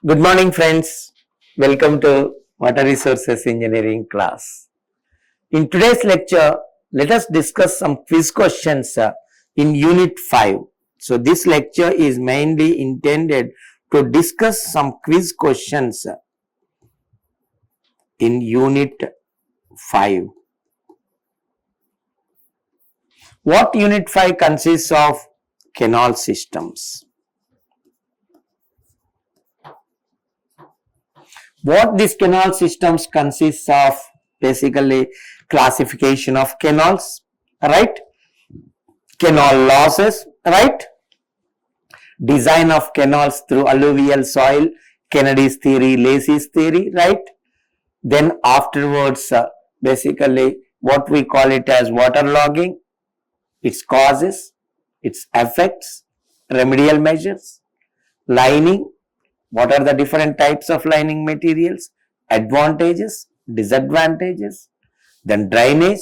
Good morning, friends. Welcome to Water Resources Engineering class. In today's lecture, let us discuss some quiz questions in Unit 5. So, this lecture is mainly intended to discuss some quiz questions in Unit 5. What Unit 5 consists of? Canal systems. What these canal systems consists of? Basically, classification of canals, right? Canal losses, right? Design of canals through alluvial soil, Kennedy's theory, Lacey's theory, right? Then afterwards, basically, what we call it as waterlogging, its causes, its effects, remedial measures, lining. What are the different types of lining materials? Advantages, disadvantages. Then drainage.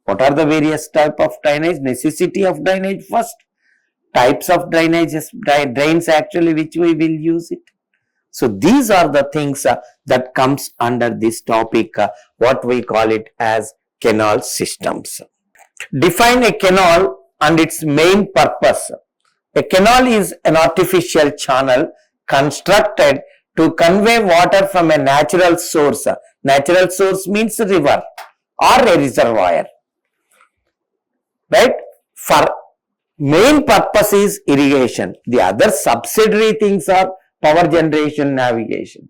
What are the various types of drainage? Necessity of drainage first. Types of drainages, drains actually which we will use it. So these are the things that comes under this topic, what we call it as canal systems. Define a canal and its main purpose. A canal is an artificial channel constructed to convey water from a natural source. Natural source means a river or a reservoir, right? For main purpose is irrigation. The other subsidiary things are power generation, navigation.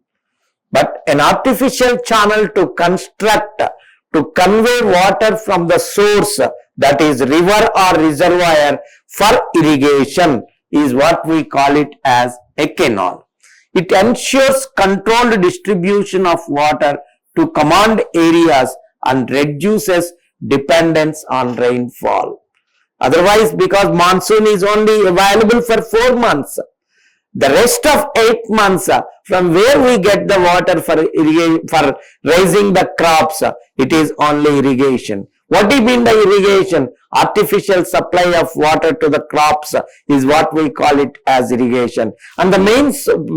But an artificial channel to construct, to convey water from the source, that is river or reservoir, for irrigation is what we call it as a canal. It ensures controlled distribution of water to command areas and reduces dependence on rainfall. Otherwise, because monsoon is only available for 4 months, the rest of 8 months, from where we get the water for raising the crops, it is only irrigation. What do you mean by irrigation? Artificial supply of water to the crops is what we call it as irrigation. And the main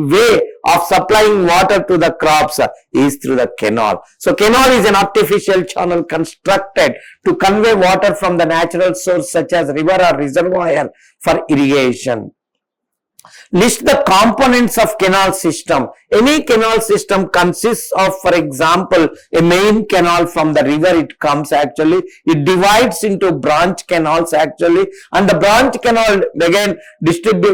way of supplying water to the crops is through the canal. So canal is an artificial channel constructed to convey water from the natural source such as river or reservoir for irrigation. List the components of canal system. Any canal system consists of, for example, a main canal. From the river it comes actually. It divides into branch canals actually, and the branch canal again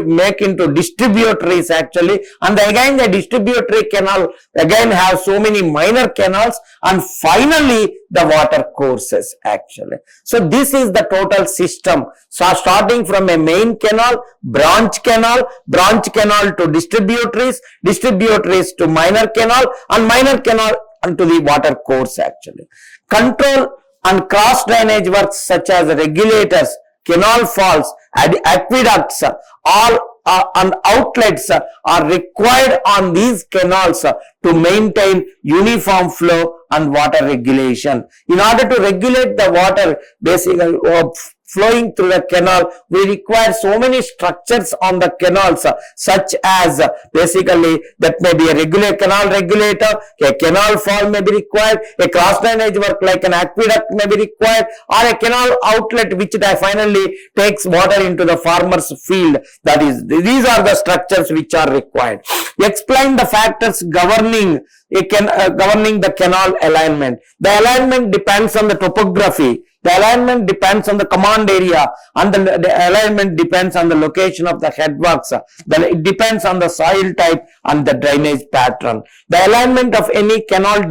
make into distributaries actually, and again the distributary canal again have so many minor canals, and finally the water courses actually. So this is the total system. So starting from a main canal, branch canal to distributaries, distributaries to minor canal, and minor canal to the water course actually. Control and cross drainage works such as regulators, canal falls, aqueducts, all and outlets are required on these canals to maintain uniform flow and water regulation. In order to regulate the water basically flowing through the canal, we require so many structures on the canals, such as basically that may be a canal regulator, a canal fall may be required, a cross drainage work like an aqueduct may be required, or a canal outlet which finally takes water into the farmer's field. That is, these are the structures which are required. Explain the factors governing the canal alignment. The alignment depends on the topography. The alignment depends on the command area, and the alignment depends on the location of the headworks. It depends on the soil type and the drainage pattern. The alignment of any canal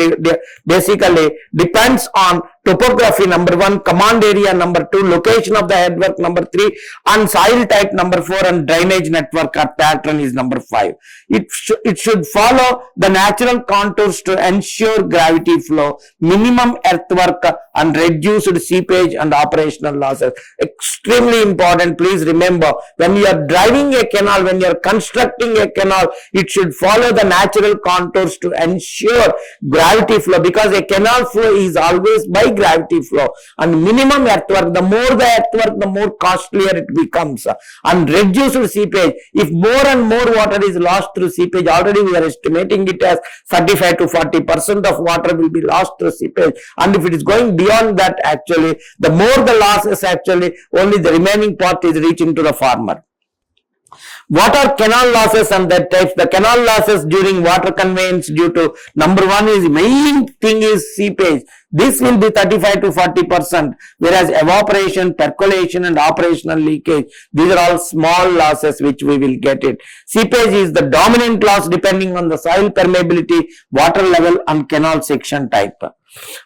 basically depends on topography number 1, command area number 2, location of the headwork number 3, and soil type number 4, and drainage network or pattern is number 5. It should follow the natural contours to ensure gravity flow, minimum earthwork, and reduced seepage and operational losses. Extremely important. Please remember, when you are driving a canal, when you are constructing a canal, it should follow the natural contours to ensure gravity flow, because a canal flow is always by gravity flow and minimum earthwork. The more the earthwork, the more costlier it becomes. And reduced seepage. If more and more water is lost through seepage, already we are estimating it as 35 to 40% of water will be lost through seepage. And if it is going beyond that, actually, the more the losses, actually, only the remaining part is reaching to the farmer. What are canal losses and their types? The canal losses during water conveyance due to, number one is, main thing is seepage. This will be 35 to 40%, whereas evaporation, percolation and operational leakage, these are all small losses which we will get it. Seepage is the dominant loss depending on the soil permeability, water level and canal section type.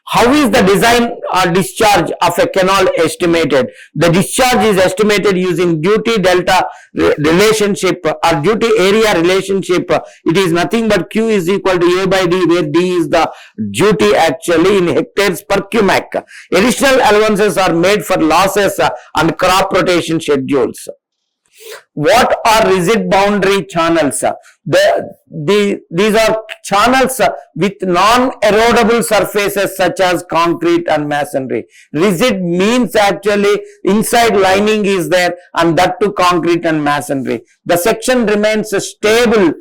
How is the design or discharge of a canal estimated? The discharge is estimated using duty delta relationship or duty area relationship. It is nothing but Q is equal to A by D, where D is the duty actually in hectares per cubic. Additional allowances are made for losses and crop rotation schedules. What are rigid boundary channels? These are channels with non-erodible surfaces such as concrete and masonry. Rigid means actually inside lining is there, and that to concrete and masonry. The section remains stable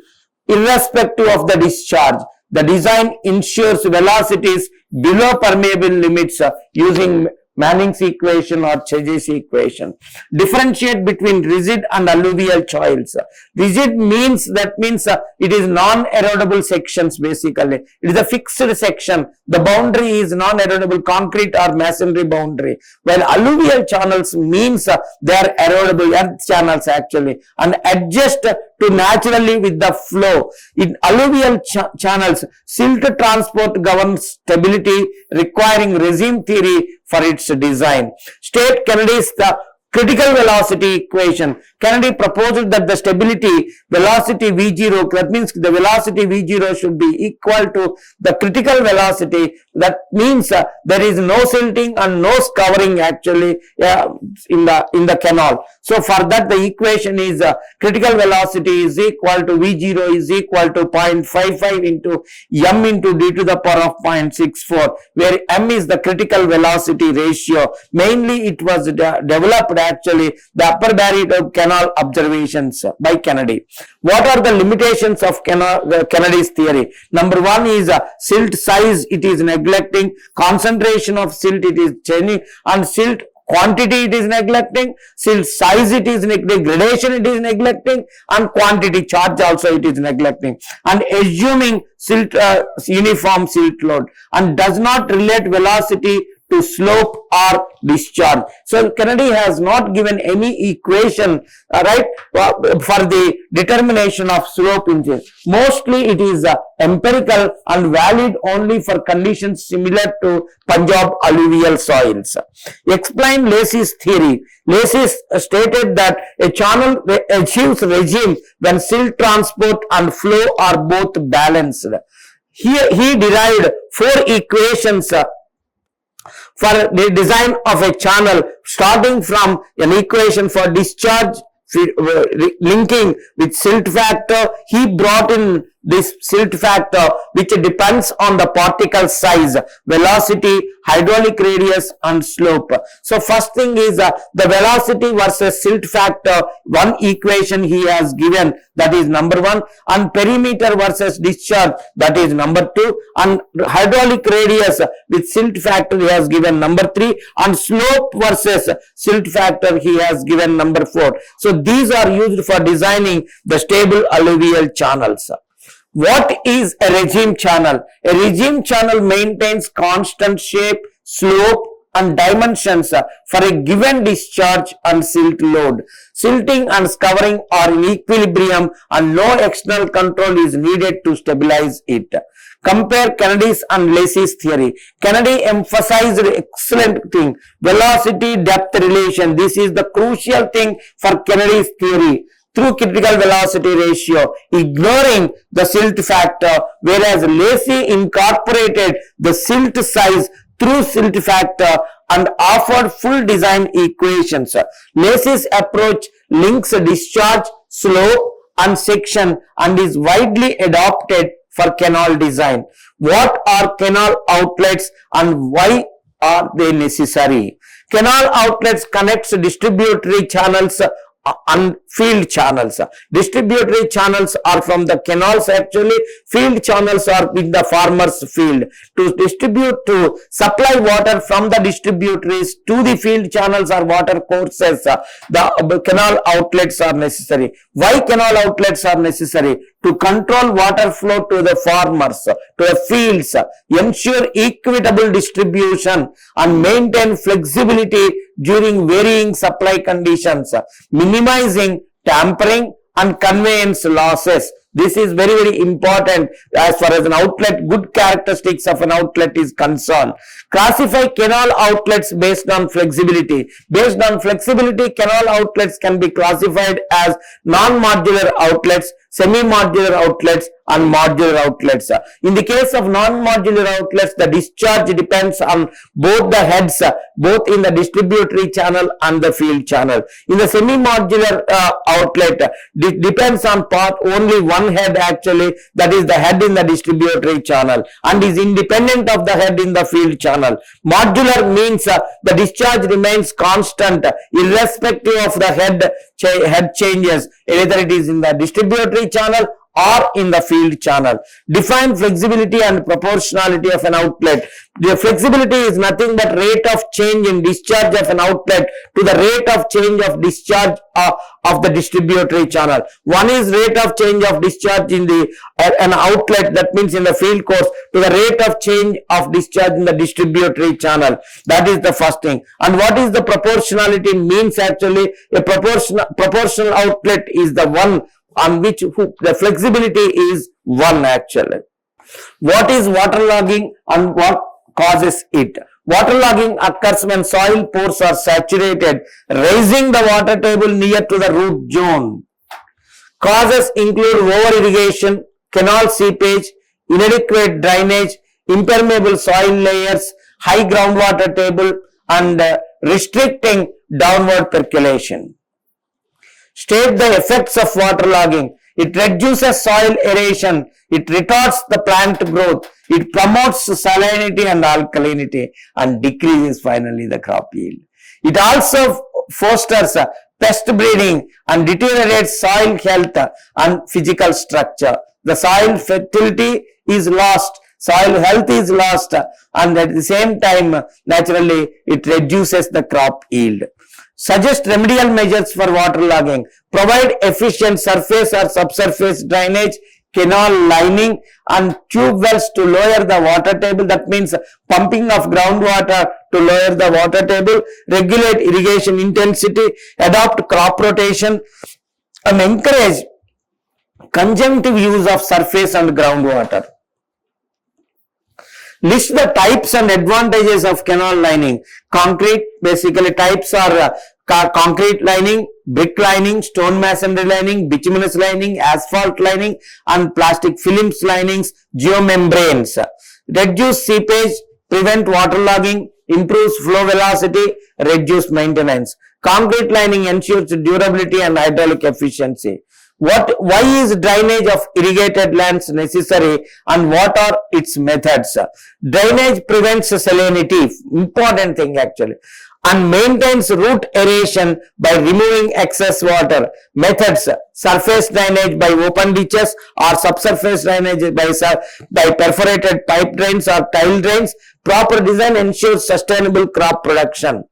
irrespective of the discharge. The design ensures velocities below permeable limits using Manning's equation or Chayes equation. Differentiate between rigid and alluvial soils. Rigid means it is non-erodible sections basically. It is a fixed section. The boundary is non-erodible concrete or masonry boundary. While alluvial channels means they are erodible earth channels actually and adjust to naturally with the flow. In alluvial channels, silt transport governs stability requiring regime theory for its design. State Kennedy's the critical velocity equation. Kennedy proposed that the stability velocity V0, that means the velocity V0 should be equal to the critical velocity. That means there is no silting and no covering actually in the canal. So for that the equation is critical velocity is equal to V0 is equal to 0.55 into m into d to the power of 0.64, where m is the critical velocity ratio. Mainly it was developed actually the upper barrier canal observations by Kennedy. What are the limitations of Kennedy's theory? Number one is silt size it is neglecting, concentration of silt it is changing, and silt quantity it is neglecting, silt size it is neglecting, gradation it is neglecting, and quantity charge also it is neglecting, and assuming silt uniform silt load, and does not relate velocity to slope or discharge. So Kennedy has not given any equation for the determination of slope in this. Mostly it is empirical and valid only for conditions similar to Punjab alluvial soils. Explain Lacey's theory. Lacey stated that a channel achieves regime when silt transport and flow are both balanced. Here he derived 4 equations for the design of a channel, starting from an equation for discharge linking with silt factor. He brought in this silt factor which depends on the particle size, velocity, hydraulic radius and slope. So first thing is the velocity versus silt factor. One equation he has given, that is number 1, and perimeter versus discharge, that is number 2, and hydraulic radius with silt factor he has given number 3, and slope versus silt factor he has given number 4. So these are used for designing the stable alluvial channels. What is a regime channel? A regime channel maintains constant shape, slope and dimensions for a given discharge and silt load. Silting and scouring are in equilibrium and no external control is needed to stabilize it. Compare Kennedy's and Lacey's theory. Kennedy emphasized excellent thing, velocity depth relation. This is the crucial thing for Kennedy's theory. Through critical velocity ratio, ignoring the silt factor, whereas Lacey incorporated the silt size through silt factor and offered full design equations. Lacey's approach links discharge, slope and section and is widely adopted for canal design. What are canal outlets and why are they necessary? Canal outlets connects distributary channels and field channels. Distributary channels are from the canals actually. Field channels are in the farmer's field. To supply water from the distributaries to the field channels or water courses, the canal outlets are necessary. Why canal outlets are necessary? To control water flow to the farmers, to the fields, ensure equitable distribution and maintain flexibility during varying supply conditions, minimizing tampering and conveyance losses. This is very, very important as far as an outlet, good characteristics of an outlet is concerned. Classify canal outlets based on flexibility. Based on flexibility, canal outlets can be classified as non-modular outlets, semi-modular outlets and modular outlets. In the case of non-modular outlets, the discharge depends on both the heads, both in the distributary channel and the field channel. In the semi-modular outlet, it depends on part only one head actually, that is the head in the distributary channel, and is independent of the head in the field channel. Modular means the discharge remains constant irrespective of the head changes, either it is in the distributary channel or in the field channel. Define flexibility and proportionality of an outlet. The flexibility is nothing but rate of change in discharge of an outlet to the rate of change of discharge of the distributary channel. One is rate of change of discharge in the an outlet, that means in the field course, to the rate of change of discharge in the distributary channel. That is the first thing. And what is the proportionality means actually? A proportional outlet is the one on which the flexibility is 1 actually. What is waterlogging and what causes it? Waterlogging occurs when soil pores are saturated, raising the water table near to the root zone. Causes include over-irrigation, canal seepage, inadequate drainage, impermeable soil layers, high groundwater table, and restricting downward percolation. State the effects of waterlogging. It reduces soil aeration, it retards the plant growth, it promotes salinity and alkalinity, and decreases finally the crop yield. It also fosters pest breeding and deteriorates soil health and physical structure. The soil fertility is lost, soil health is lost, and at the same time naturally it reduces the crop yield. Suggest remedial measures for waterlogging. Provide efficient surface or subsurface drainage, canal lining and tube wells to lower the water table. That means pumping of groundwater to lower the water table. Regulate irrigation intensity. Adopt crop rotation and encourage conjunctive use of surface and groundwater. List the types and advantages of canal lining. Concrete, basically types are concrete lining, brick lining, stone masonry lining, bituminous lining, asphalt lining and plastic films linings, geomembranes. Reduce seepage, prevent waterlogging, improves flow velocity, reduce maintenance. Concrete lining ensures durability and hydraulic efficiency. Why is drainage of irrigated lands necessary and what are its methods? Drainage prevents salinity, important thing actually, and maintains root aeration by removing excess water. Methods: surface drainage by open ditches or subsurface drainage by perforated pipe drains or tile drains. Proper design ensures sustainable crop production.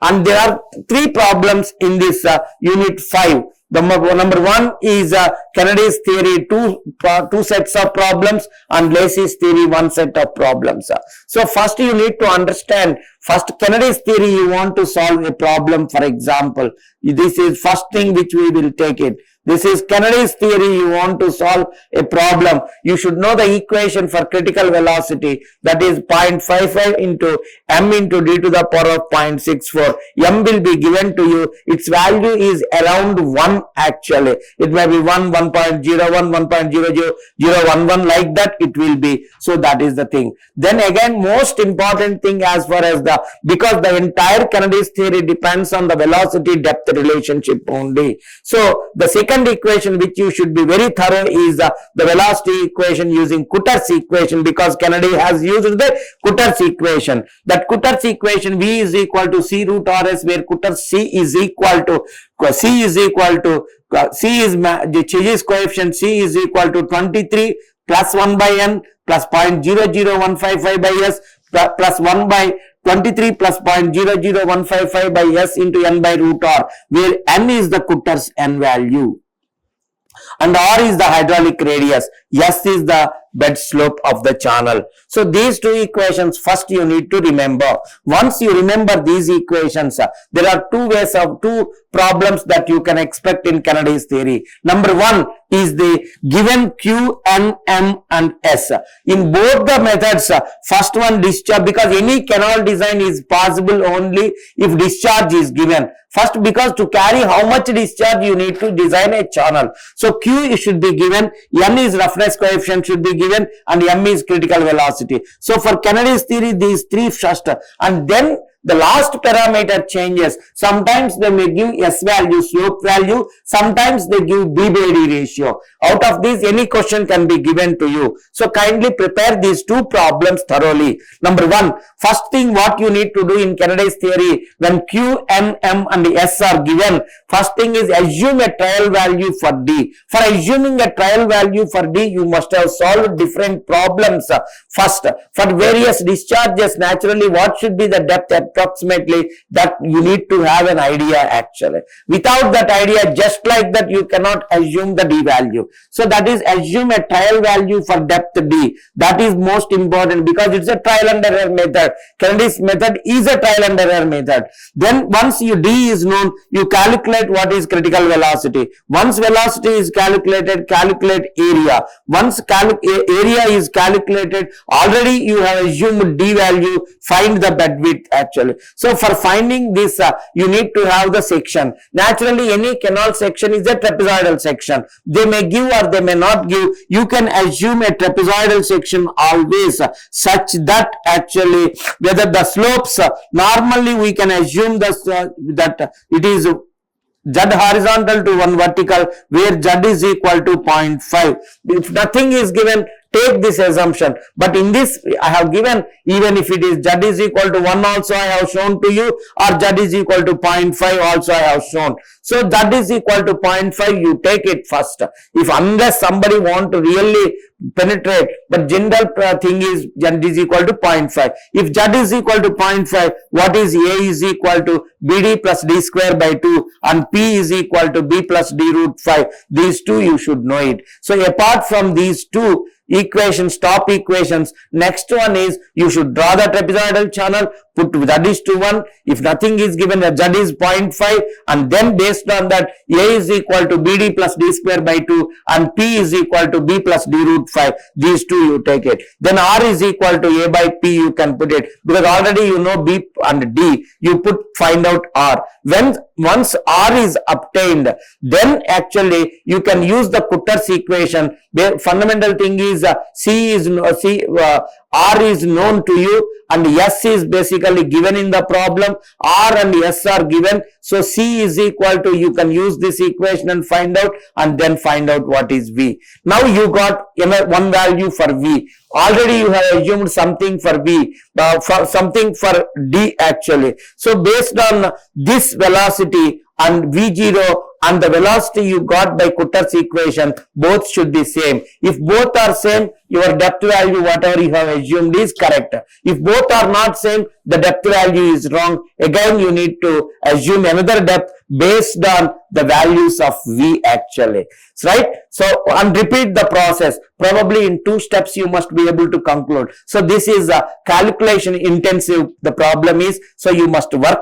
And there are 3 problems in this unit 5. The number 1 is Kennedy's theory, two sets of problems, and Lacey's theory, 1 set of problems. So first you need to understand, first Kennedy's theory, you want to solve a problem. For example, this is first thing which we will take it. This is Kennedy's theory, you want to solve a problem. You should know the equation for critical velocity, that is 0.55 into m into d to the power of 0.64. M will be given to you. Its value is around 1 actually. It may be 1, 1.01, 1.00011 like that it will be. So that is the thing. Then again, most important thing as far as because the entire Kennedy's theory depends on the velocity depth relationship only. So the second second equation which you should be very thorough is the velocity equation using Cutter's equation, because Kennedy has used the Cutter's equation. That Cutter's equation, V is equal to C root RS, where Cutter's C is equal to C is the Chezy's coefficient, C is equal to 23 plus 1 by n plus 0.00155 by s plus 1 by 23 plus 0.00155 by s into n by root r, where n is the Cutter's n value and r is the hydraulic radius, s is the bed slope of the channel. So these two equations first you need to remember. Once you remember these equations, there are two problems that you can expect in Kennedy's theory. Number one is the given Q, N, M and S. In both the methods, first one discharge, because any canal design is possible only if discharge is given. First, because to carry how much discharge you need to design a channel. So Q should be given, N is roughness coefficient should be given, and M is critical velocity. So for Kennedy's theory, these three first, and then the last parameter changes. Sometimes they may give S value, slope value. Sometimes they give B by D ratio. Out of these, any question can be given to you. So kindly prepare these two problems thoroughly. Number one, first thing what you need to do in Kennedy's theory, when Q, N, M and S are given, first thing is assume a trial value for D. For assuming a trial value for D, you must have solved different problems first. For various discharges, naturally, what should be the depth approximately, that you need to have an idea actually. Without that idea, just like that, you cannot assume the D value. So that is, assume a trial value for depth D. That is most important, because it's a trial and error method. Kennedy's method is a trial and error method. Then once you D is known, you calculate what is critical velocity. Once velocity is calculated, calculate area. Once area is calculated, already you have assumed D value, find the bed width actually. So for finding this, you need to have the section. Naturally, any canal section is a trapezoidal section. They may give or they may not give. You can assume a trapezoidal section always, such that actually whether the slopes, normally we can assume that it is Z horizontal to 1 vertical, where Z is equal to 0.5. If nothing is given, take this assumption. But in this, I have given, even if it is Z is equal to 1 also I have shown to you, or Z is equal to 0.5 also I have shown. So Z is equal to 0.5, you take it first. If unless somebody want to really penetrate, but general thing is Z is equal to 0.5. If Z is equal to 0.5, what is A is equal to BD plus D square by 2, and P is equal to B plus D root 5. These two you should know it. So apart from these two equations, top equations, next one is you should draw the trapezoidal channel, put Z is to 1. If nothing is given, Z is 0.5, and then based on that, A is equal to BD plus D square by 2 and P is equal to B plus D root 5. These two you take it. Then R is equal to A by P, you can put it, because already you know B and D, you find out R. Once R is obtained, then actually you can use the Cutter's equation. The fundamental thing is R is known to you and S is basically given in the problem. R and S are given. So C is equal to, you can use this equation and find out, and then find out what is V. Now you got one value for V. Already you have assumed something for V, something for D actually. So based on this velocity and V0 and the velocity you got by Cutter's equation, both should be same. If both are same, your depth value, whatever you have assumed, is correct. If both are not same, the depth value is wrong. Again, you need to assume another depth based on the values of V actually. Right? So, and repeat the process. Probably in 2 steps you must be able to conclude. So this is a calculation intensive, the problem is. So you must work,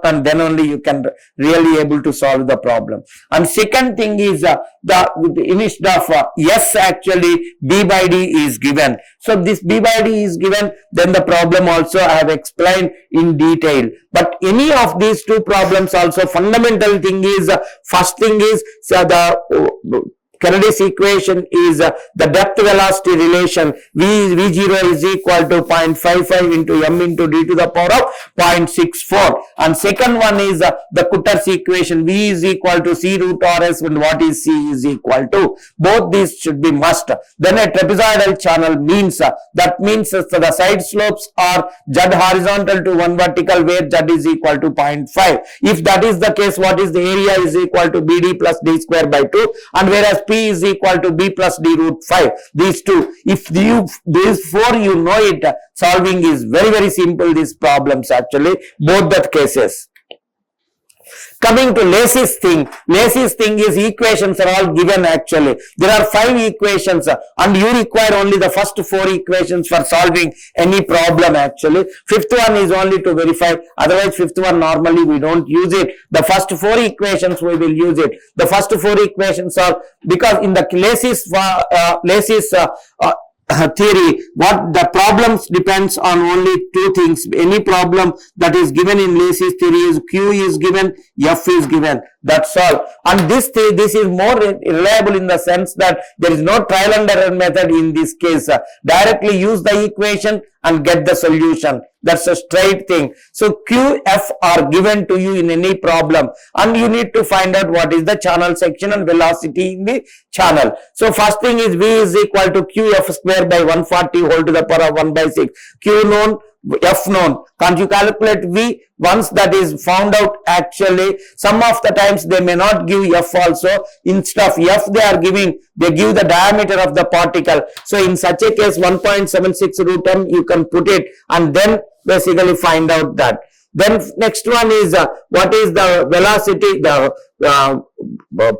and then only you can really able to solve the problem. And second thing is instead of S actually, B by D is given. So this B by D is given, then the problem also I have explained in detail. But any of these 2 problems also, fundamental thing is, first thing is the Kennedy's equation is the depth velocity relation V0 is equal to 0.55 into m into d to the power of 0.64. And second one is the Cutter's equation, V is equal to C root RS and what is C is equal to. Both these should be must. Then a trapezoidal channel means, that means the side slopes are z horizontal to 1 vertical where z is equal to 0.5. If that is the case, what is the area is equal to BD plus D square by 2, and whereas P is equal to B plus D root 5. These two, if these four you know it, solving is very simple, these problems actually, both the cases. Coming to Lacey's thing is equations are all given actually. There are 5 equations and you require only the first 4 equations for solving any problem actually. Fifth one is only to verify, otherwise fifth one normally we don't use it. The first 4 equations we will use it. The first 4 equations are, because in the Lacey's theory, what the problems depends on only 2 things. Any problem that is given in Lacey's theory is Q is given, F is given. That's all. And this is more reliable in the sense that there is no trial and error method in this case. Directly use the equation and get the solution. That's a straight thing. So Q, F are given to you in any problem and you need to find out what is the channel section and velocity in the channel. So first thing is V is equal to QF square by 140 whole to the power of 1 by 6. Q known, F known. Can't you calculate V? Once that is found out, actually some of the times they may not give F also. Instead of F they give the diameter of the particle. So in such a case 1.76 root m you can put it and then basically find out that. Then next one is what is the velocity, the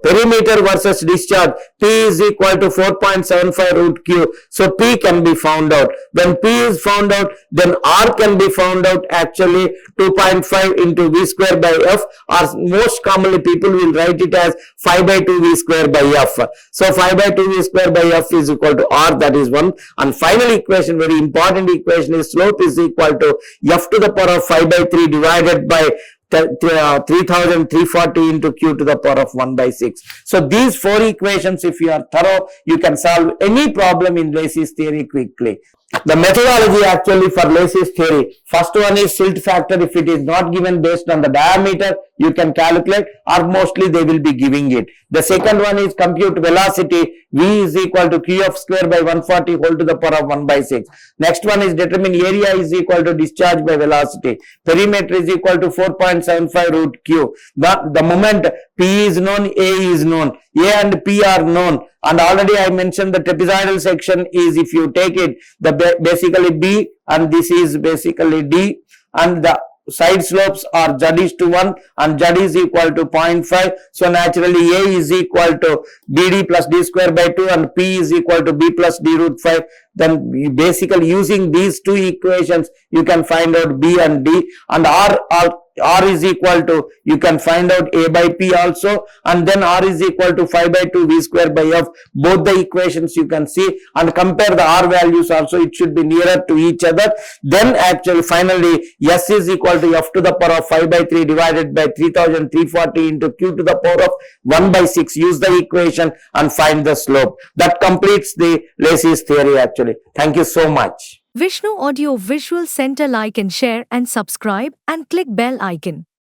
perimeter versus discharge. P is equal to 4.75 root q. So P can be found out. When P is found out, then R can be found out actually 2.5 into V square by F, or most commonly people will write it as 5 by 2 V square by F. So 5 by 2 V square by F is equal to R, that is one. And final equation, very important equation, is slope is equal to F to the power of 5 by 3 divided by 3340 into Q to the power of 1 by 6. So these 4 equations, if you are thorough, you can solve any problem in Lacey's theory quickly. The methodology actually for Lacey's theory, first one is silt factor. If it is not given based on the diameter, you can calculate, or mostly they will be giving it. The second one is compute velocity. V is equal to QF square by 140 whole to the power of 1 by 6. Next one is determine area is equal to discharge by velocity. Perimeter is equal to 4.75 root Q. The moment P is known, A is known. A and P are known. And already I mentioned the trapezoidal section is, if you take it, the basically B and this is basically D, and the side slopes are Z is to 1 and Z is equal to 0.5. So naturally A is equal to BD plus D square by 2 and P is equal to B plus D root 5. Then basically using these 2 equations, you can find out B and D, and R is equal to, you can find out A by P also, and then R is equal to 5 by 2 V square by F. Both the equations you can see and compare the R values also, it should be nearer to each other. Then actually finally S is equal to F to the power of 5 by 3 divided by 3340 into Q to the power of 1 by 6. Use the equation and find the slope. That completes the Lacey's theory actually. Thank you so much. Vishnu Audio Visual Center, like and share and subscribe and click bell icon.